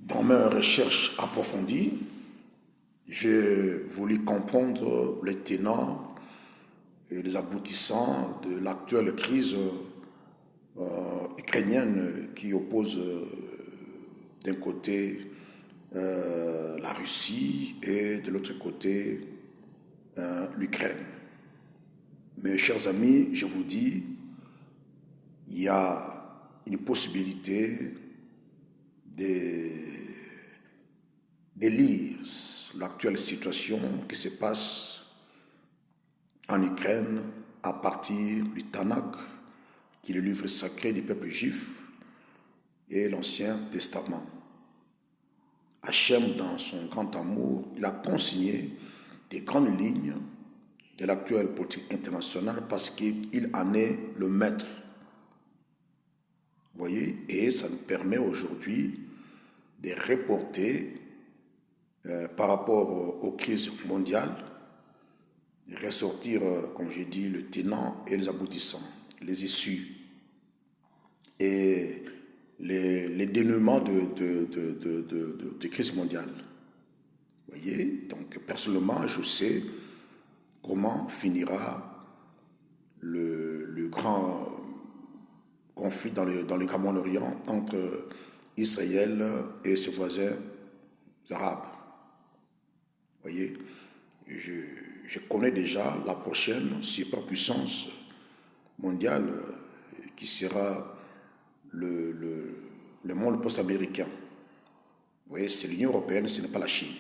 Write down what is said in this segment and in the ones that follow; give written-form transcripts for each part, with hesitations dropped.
Dans mes recherches approfondies, j'ai voulu comprendre les tenants et les aboutissants de l'actuelle crise ukrainienne qui oppose d'un côté la Russie et de l'autre côté l'Ukraine. Mes chers amis, je vous dis, il y a une possibilité de lire l'actuelle situation qui se passe en Ukraine à partir du Tanakh, qui est le livre sacré du peuple juif, et l'Ancien Testament. Hachem, dans son grand amour, il a consigné des grandes lignes de l'actuelle politique internationale parce qu'il en est le maître. Vous voyez, et ça nous permet aujourd'hui de reporter par rapport aux crises mondiales, ressortir, comme j'ai dit, le tenant et les aboutissants, les issues et les dénouements de crise mondiale. Vous voyez, donc personnellement, je sais comment finira le grand conflit dans le Grand Moyen-Orient entre Israël et ses voisins arabes. Vous voyez, je connais déjà la prochaine superpuissance mondiale qui sera le monde post-américain. Vous voyez, c'est l'Union européenne, ce n'est pas la Chine.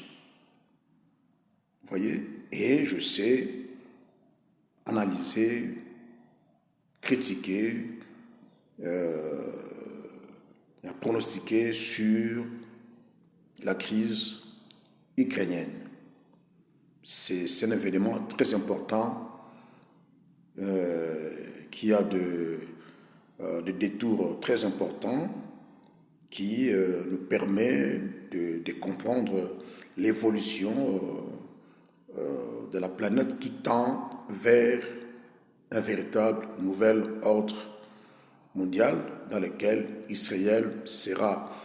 Vous voyez, et je sais analyser, critiquer, pronostiquer sur la crise ukrainienne. C'est un événement très important qui a des détours très importants qui nous permet de comprendre l'évolution de la planète qui tend vers un véritable nouvel ordre mondial dans lequel Israël sera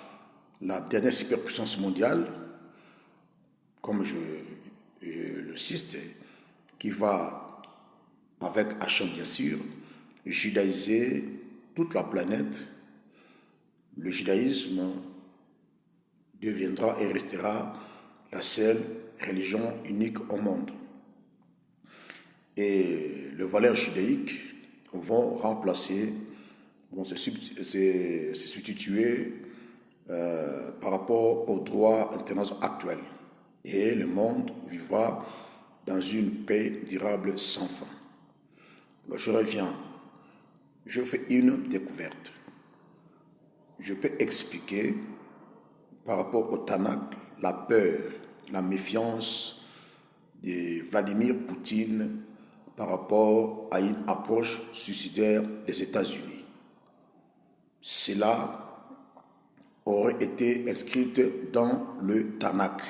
la dernière superpuissance mondiale, comme je le cite, qui va, avec Hachem bien sûr, judaïser toute la planète. Le judaïsme deviendra et restera la seule religion unique au monde. Et les valeurs judaïques vont remplacer, vont se substituer par rapport au droit international actuel. Et le monde vivra dans une paix durable sans fin. Alors je reviens, je fais une découverte. Je peux expliquer par rapport au Tanakh la peur, la méfiance de Vladimir Poutine par rapport à une approche suicidaire des États-Unis. Cela aurait été inscrit dans le Tanakh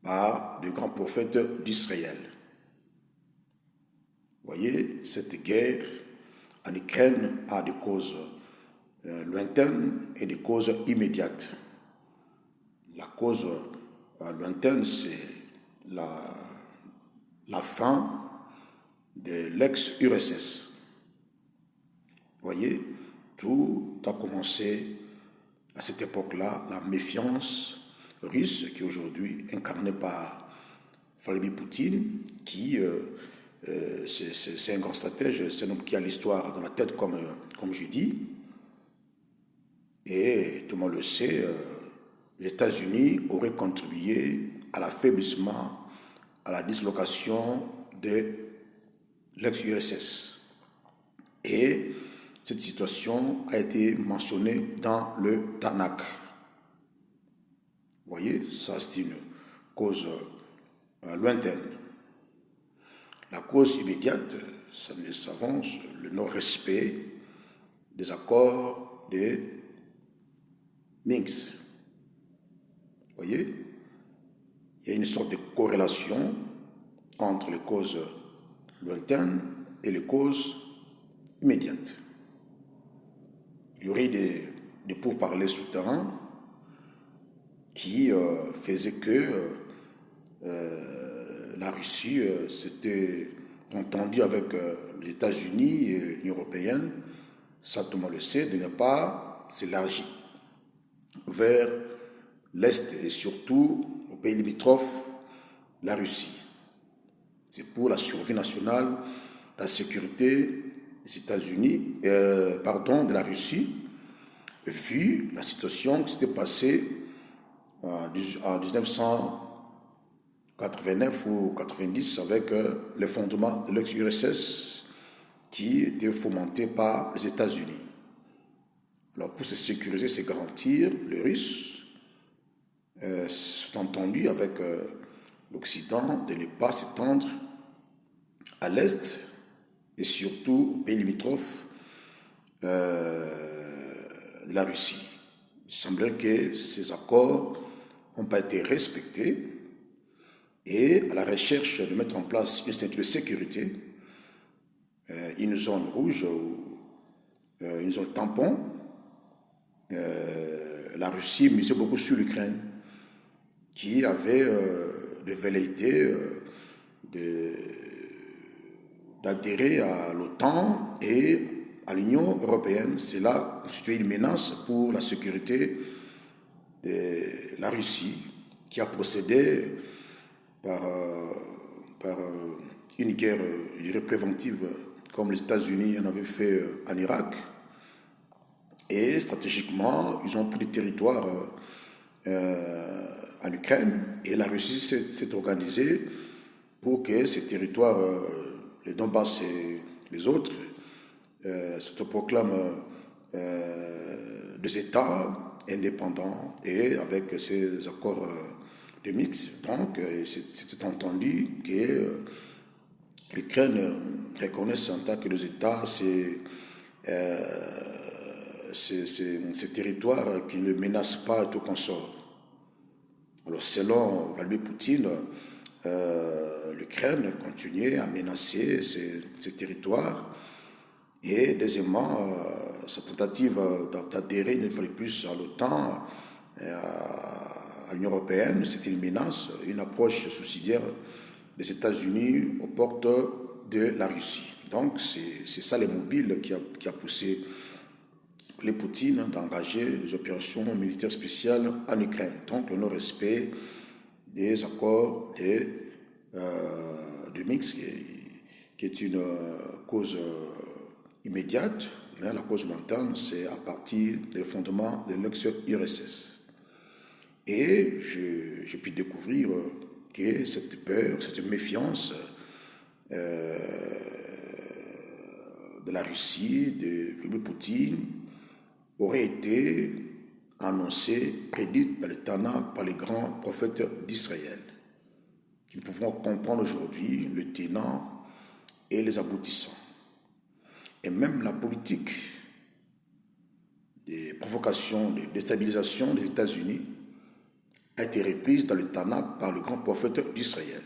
par de grands prophètes d'Israël. Vous voyez, cette guerre en Ukraine a des causes lointaines et des causes immédiates. La cause lointaine, c'est la fin de l'ex-URSS. Vous voyez, tout a commencé à cette époque-là, la méfiance russe qui est aujourd'hui incarnée par Vladimir Poutine, qui c'est un grand stratège, c'est un homme qui a l'histoire dans la tête, comme je dis. Et tout le monde le sait, les États-Unis auraient contribué à l'affaiblissement, à la dislocation de l'ex-URSS. Et cette situation a été mentionnée dans le Tanakh. Vous voyez, ça c'est une cause lointaine. La cause immédiate, ça nous le savons, le non-respect des accords de Minsk. Vous voyez, il y a une sorte de corrélation entre les causes lointaines et les causes immédiates. Il y aurait des pourparlers souterrains qui faisait que la Russie s'était entendue avec les États-Unis et l'Union européenne, ça tout le monde le sait, de ne pas s'élargir vers l'Est et surtout aux pays limitrophes, la Russie. C'est pour la survie nationale, la sécurité des États-Unis, de la Russie, vu la situation qui s'était passée en 1989 ou 90 avec l'effondrement de l'ex-URSS qui était fomenté par les États-Unis. Alors pour se sécuriser, se garantir, les Russes se sont entendus avec l'Occident de ne pas s'étendre à l'Est et surtout aux pays limitrophes de la Russie. Il semblerait que ces accords n'ont pas été respectés et à la recherche de mettre en place une ceinture de sécurité, une zone rouge ou une zone tampon, la Russie misait beaucoup sur l'Ukraine qui avait des velléités d'adhérer à l'OTAN et à l'Union européenne. Cela constituait une menace pour la sécurité de la Russie qui a procédé par une guerre, je dirais, préventive comme les États-Unis en avaient fait en Irak. Et stratégiquement, ils ont pris des territoires en Ukraine et la Russie s'est organisée pour que ces territoires, les Donbass et les autres, se proclament des États indépendants et avec ces accords de Minsk. Donc, c'était entendu que l'Ukraine reconnaisse en tant que des États ces territoires qui ne menacent pas tout consort. Alors, selon Vladimir Poutine, l'Ukraine continuait à menacer ces territoires et deuxièmement, sa tentative d'adhérer une fois de plus à l'OTAN, à l'Union européenne, c'était une menace, une approche subsidiaire des États-Unis aux portes de la Russie. Donc, c'est ça les mobiles qui a poussé les Poutine d'engager des opérations militaires spéciales en Ukraine. Donc, le non-respect des accords de Minsk, qui est une cause immédiate, mais la cause lointaine, c'est à partir de l'effondrement de l'ex-URSS. Et j'ai pu découvrir que cette peur, cette méfiance de la Russie, de Vladimir Poutine, aurait été annoncée, prédite dans le Tanakh par les grands prophètes d'Israël, qui pouvons comprendre aujourd'hui le tenant et les aboutissants. Et même la politique des provocations, de déstabilisation des États-Unis a été reprise dans le Tanakh par le grand prophète d'Israël.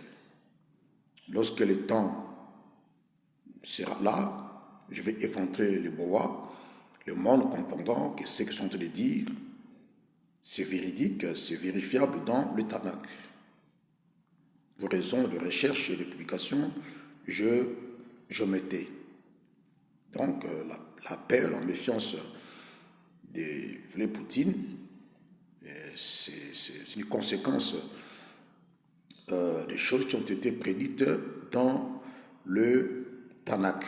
Lorsque le temps sera là, je vais éventrer les bois, le monde comprendra que ce que sont en train de dire, c'est véridique, c'est vérifiable dans le Tanakh. Pour raison de recherche et de publication, je m'étais. Donc, la peur, la méfiance de Vladimir Poutine, c'est une conséquence des choses qui ont été prédites dans le Tanakh.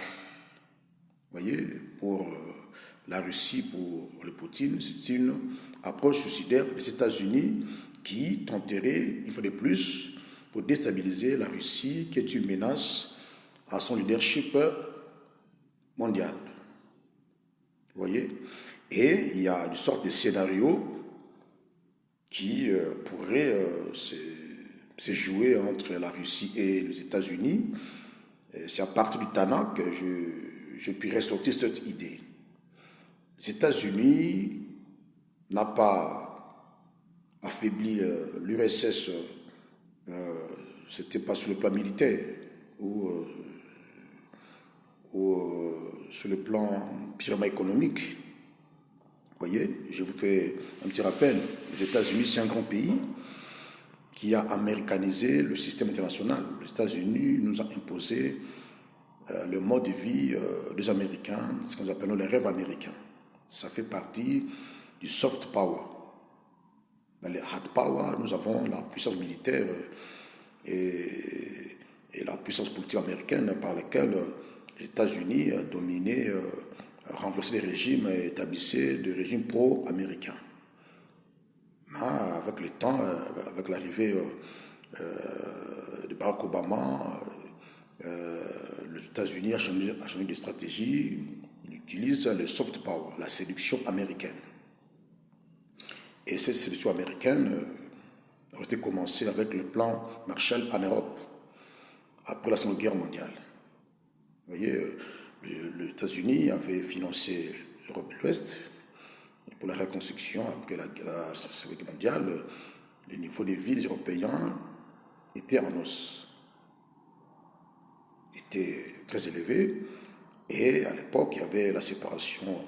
Vous voyez, pour la Russie, pour le Poutine, c'est une approche suicidaire des États-Unis qui tenterait, une fois de plus, pour déstabiliser la Russie, qui est une menace à son leadership mondial. Vous voyez? Et il y a une sorte de scénario qui pourrait se jouer entre la Russie et les États-Unis. C'est à partir du Tanakh que je puis ressortir cette idée. Les États-Unis n'ont pas affaibli l'URSS, c'était pas sur le plan militaire ou sur le plan purement économique. voyez, je vous fais un petit rappel. Les États-Unis, c'est un grand pays qui a américanisé le système international. Les États-Unis nous ont imposé le mode de vie des Américains, ce que nous appelons les rêves américains. Ça fait partie du soft power. Dans les hard power, nous avons la puissance militaire et la puissance politique américaine par laquelle les États-Unis dominaient, renversaient les régimes et établissaient des régimes pro-américains. Mais avec le temps, avec l'arrivée de Barack Obama, les États-Unis ont changé de stratégie. Ils utilisent le soft power, la séduction américaine. Et cette séduction américaine a été commencée avec le plan Marshall en Europe, après la Seconde Guerre mondiale. Vous voyez, les États-Unis avaient financé l'Europe de l'Ouest pour la reconstruction après la Seconde Guerre mondiale. Le niveau de vie des Européens était en hausse, était très élevé. Et à l'époque, il y avait la séparation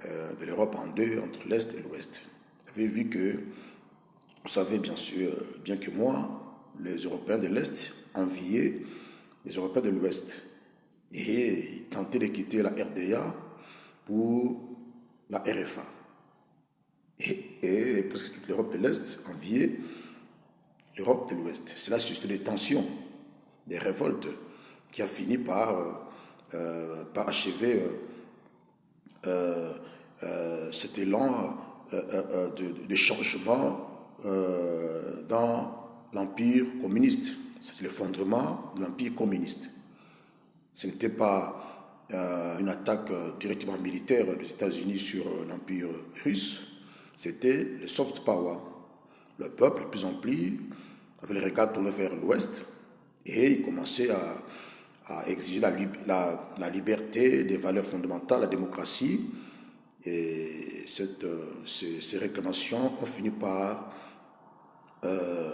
de l'Europe en deux, entre l'Est et l'Ouest. Vous avez vu que, vous savez bien sûr, bien que moi, les Européens de l'Est enviaient les Européens de l'Ouest. Et ils tentaient de quitter la RDA pour la RFA. Et presque toute l'Europe de l'Est enviait l'Europe de l'Ouest. Cela suscité des tensions, des révoltes, qui a fini par achever cet élan de changement dans l'Empire communiste. C'est l'effondrement de l'Empire communiste. Ce n'était pas une attaque directement militaire des États-Unis sur l'Empire russe, c'était le soft power. Le peuple, de plus en plus, avait le regard tourné vers l'Ouest et il commençait à exiger la liberté, des valeurs fondamentales, la démocratie. Et ces réclamations ont fini par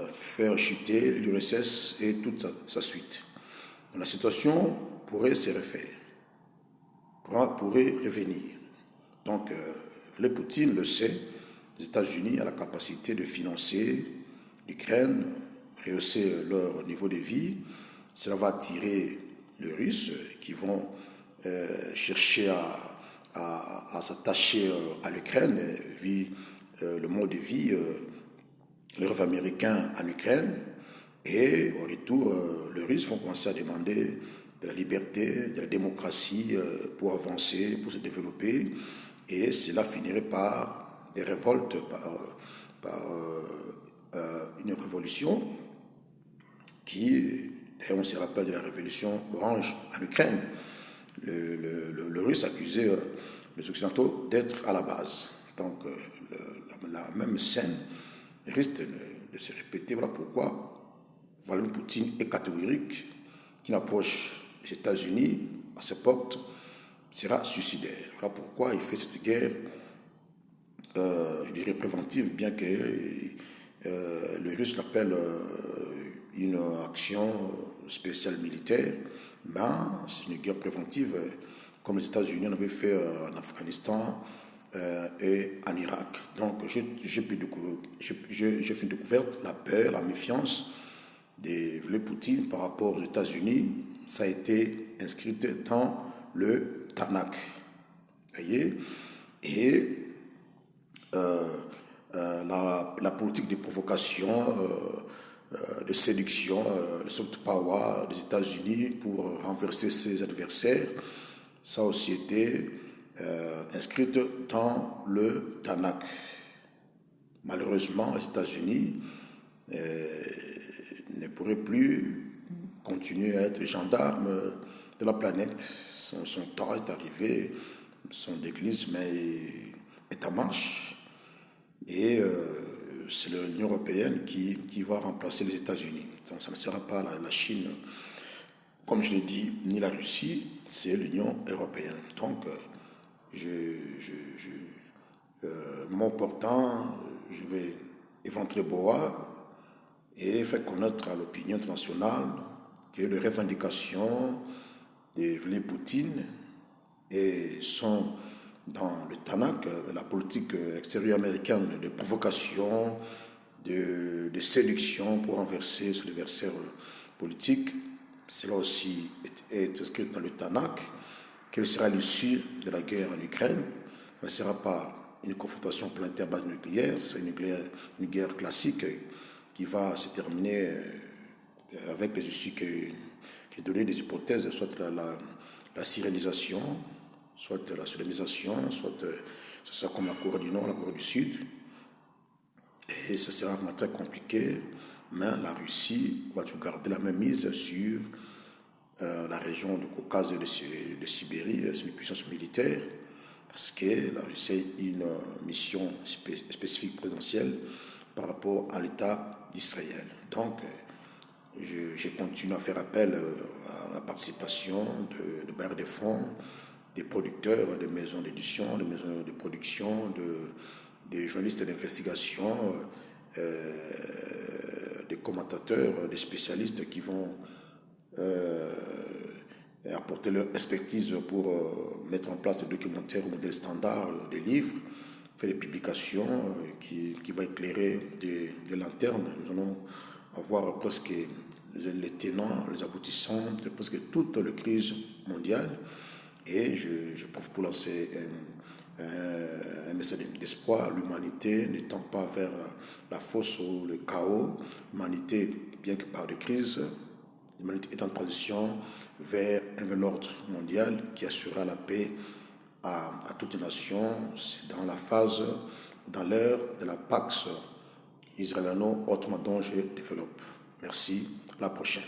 faire chuter l'URSS et toute sa suite. Donc, la situation pourrait se refaire, pourrait revenir. Donc, Vladimir Poutine le sait, les États-Unis ont la capacité de financer l'Ukraine, rehausser leur niveau de vie. Cela va attirer les Russes qui vont chercher à s'attacher à l'Ukraine, vu le mode de vie, le rêve américain en Ukraine. Et au retour, les Russes vont commencer à demander de la liberté, de la démocratie pour avancer, pour se développer. Et cela finirait par des révoltes, par une révolution qui, on se rappelle de la révolution orange en Ukraine. Le Russe accusait les Occidentaux d'être à la base. Donc la même scène risque de se répéter. Voilà pourquoi Vladimir Poutine est catégorique qu'une approche des États-Unis à ses portes sera suicidaire. Voilà pourquoi il fait cette guerre, je dirais préventive, bien que les Russes l'appellent une action spéciale militaire, mais c'est une guerre préventive, comme les États-Unis en avaient fait en Afghanistan et en Irak. Donc, j'ai fait une découverte, la peur, la méfiance de Vladimir Poutine par rapport aux États-Unis, ça a été inscrit dans le Tanakh. Voyez? Et la politique de provocation, de séduction, le soft power des États-Unis pour renverser ses adversaires, ça a aussi été inscrite dans le Tanakh. Malheureusement, les États-Unis ne pourraient plus continuer à être les gendarmes de la planète. Son temps est arrivé, son déclisme est en marche. Et c'est l'Union européenne qui va remplacer les États-Unis. Donc ça ne sera pas la Chine, comme je l'ai dit, ni la Russie, c'est l'Union européenne. Donc, mon portant, je vais éventrer Boa et faire connaître à l'opinion internationale que les revendications de Vladimir Poutine et son dans le Tanakh, la politique extérieure américaine de provocation, de séduction pour renverser sur les adversaires politiques. Cela aussi est inscrit dans le Tanakh. Quelle sera l'issue de la guerre en Ukraine? Ce ne sera pas une confrontation planétaire base nucléaire, ce sera une guerre classique qui va se terminer avec les issues qui donné des hypothèses, soit la syrianisation, soit la sodomisation, soit ce sera comme la Corée du Nord, la Corée du Sud. Et ce sera vraiment très compliqué, mais la Russie va toujours garder la même mise sur la région du Caucase de Sibérie, c'est une puissance militaire, parce que la Russie a une mission spécifique présidentielle par rapport à l'État d'Israël. Donc, je continue à faire appel à la participation de bailleurs de fonds, des producteurs, des maisons d'édition, des maisons de production, des journalistes d'investigation, des commentateurs, des spécialistes qui vont apporter leur expertise pour mettre en place des documentaires au modèle standard, des livres, faire des publications qui vont éclairer des lanternes. Nous allons avoir presque les tenants, les aboutissants de presque toute la crise mondiale. Et je profite pour lancer un message d'espoir. L'humanité n'étant pas vers la fosse ou le chaos, l'humanité, bien que par des crises, l'humanité est en transition vers un nouvel ordre mondial qui assurera la paix à toutes les nations. C'est dans la phase, dans l'ère de la Pax israéliano-ottomane dont je développe. Merci, à la prochaine.